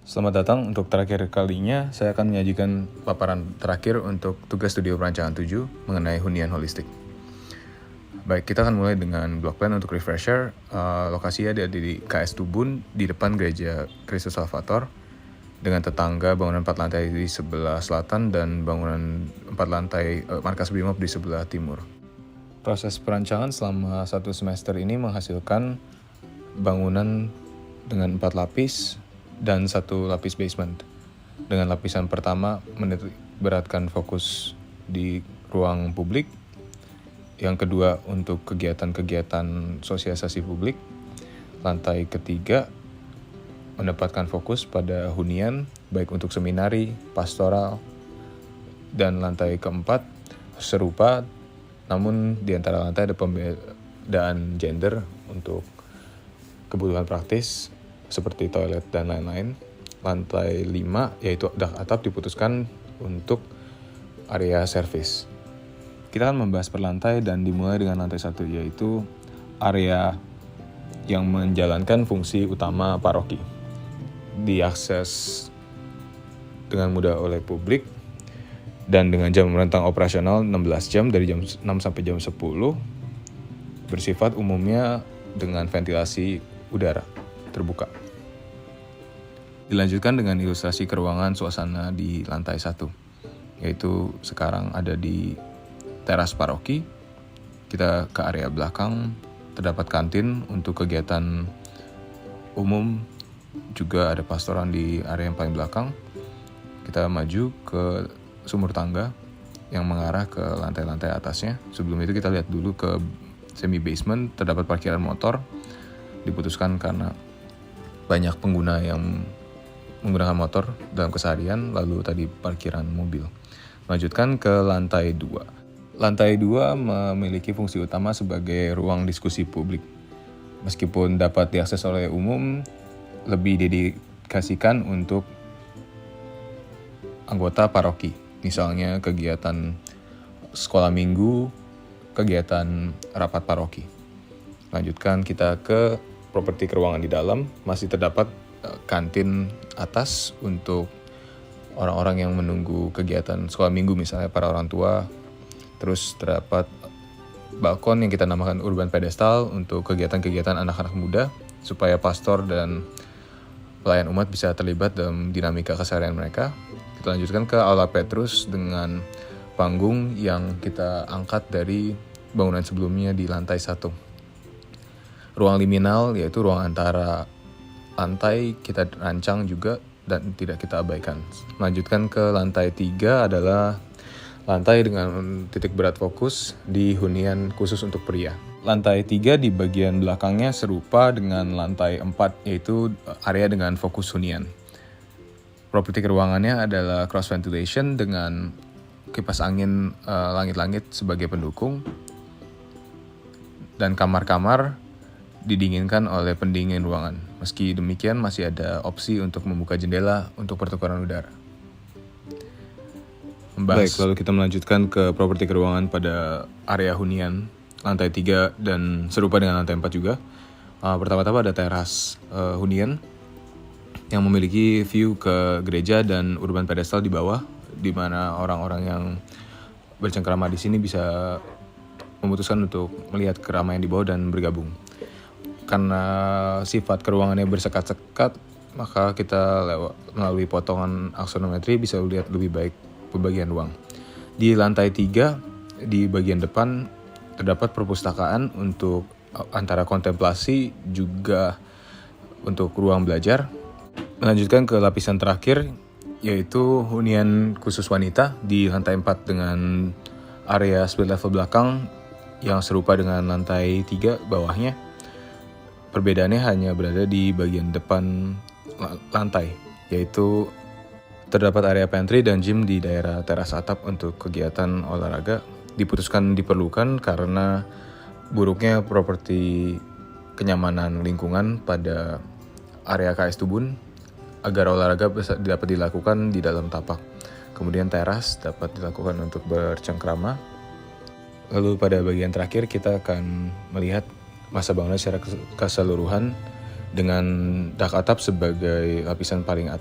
Selamat datang untuk terakhir kalinya, saya akan menyajikan paparan terakhir untuk tugas studio perancangan 7 mengenai hunian holistik. Baik, kita akan mulai dengan block plan untuk refresher. Lokasinya ada di KS Tubun, di depan gereja Kristus Salvator, dengan tetangga bangunan 4 lantai di sebelah selatan dan bangunan 4 lantai markas Brimob di sebelah timur. Proses perancangan selama 1 semester ini menghasilkan bangunan dengan 4 lapis dan 1 lapis basement. Dengan lapisan pertama menitikberatkan fokus di ruang publik, yang kedua untuk kegiatan-kegiatan sosialisasi publik, lantai ketiga mendapatkan fokus pada hunian baik untuk seminari, pastoral, dan lantai keempat serupa, namun di antara lantai ada pembedaan gender untuk kebutuhan praktis seperti toilet dan lain-lain. Lantai 5 yaitu dak atap diputuskan untuk area service. Kita akan membahas per lantai dan dimulai dengan lantai 1 yaitu area yang menjalankan fungsi utama paroki. Diakses dengan mudah oleh publik dan dengan jam rentang operasional 16 jam dari jam 6 sampai jam 10, bersifat umumnya dengan ventilasi udara terbuka. Dilanjutkan dengan ilustrasi keruangan suasana di lantai 1, yaitu sekarang ada di teras paroki. Kita ke area belakang, terdapat kantin untuk kegiatan umum, juga ada pastoran di area yang paling belakang. Kita maju ke sumur tangga yang mengarah ke lantai-lantai atasnya. Sebelum itu kita lihat dulu ke semi basement, terdapat parkiran motor, diputuskan karena banyak pengguna yang menggunakan motor dalam keseharian, lalu tadi parkiran mobil. Lanjutkan ke lantai 2. Lantai 2 memiliki fungsi utama sebagai ruang diskusi publik. Meskipun dapat diakses oleh umum, lebih dedikasikan untuk anggota paroki. Misalnya kegiatan sekolah minggu, kegiatan rapat paroki. Lanjutkan kita ke properti keruangan di dalam. Masih terdapat kantin atas untuk orang-orang yang menunggu kegiatan sekolah minggu, misalnya para orang tua. Terus terdapat balkon yang kita namakan urban pedestal untuk kegiatan-kegiatan anak-anak muda, supaya pastor dan pelayan umat bisa terlibat dalam dinamika keseharian mereka. Kita lanjutkan ke aula Petrus dengan panggung yang kita angkat dari bangunan sebelumnya di lantai 1. Ruang liminal yaitu ruang antara lantai kita rancang juga dan tidak kita abaikan. Lanjutkan ke lantai 3 adalah lantai dengan titik berat fokus di hunian khusus untuk pria. Lantai 3 di bagian belakangnya serupa dengan lantai 4, yaitu area dengan fokus hunian. Properti keruangannya adalah cross ventilation dengan kipas angin langit-langit sebagai pendukung, dan kamar-kamar didinginkan oleh pendingin ruangan. Meski demikian masih ada opsi untuk membuka jendela untuk pertukaran udara. Baik, lalu kita melanjutkan ke properti keruangan pada area hunian lantai 3 dan serupa dengan lantai 4 juga. Pertama-tama ada teras hunian yang memiliki view ke gereja dan urban pedestal di bawah, di mana orang-orang yang bercengkrama di sini bisa memutuskan untuk melihat keramaian di bawah dan bergabung. Karena sifat keruangannya bersekat-sekat, maka kita melalui potongan aksonometri bisa lihat lebih baik pembagian ruang. Di lantai 3, di bagian depan terdapat perpustakaan untuk antara kontemplasi juga untuk ruang belajar. Melanjutkan ke lapisan terakhir, yaitu hunian khusus wanita di lantai 4 dengan area split level belakang yang serupa dengan lantai 3 bawahnya. Perbedaannya hanya berada di bagian depan lantai, yaitu terdapat area pantry dan gym di daerah teras atap untuk kegiatan olahraga. Diputuskan diperlukan karena buruknya properti kenyamanan lingkungan pada area KS Tubun, agar olahraga dapat dilakukan di dalam tapak. Kemudian teras dapat dilakukan untuk bercengkrama. Lalu pada bagian terakhir kita akan melihat masa bangunan secara keseluruhan dengan dak atap sebagai lapisan paling atas.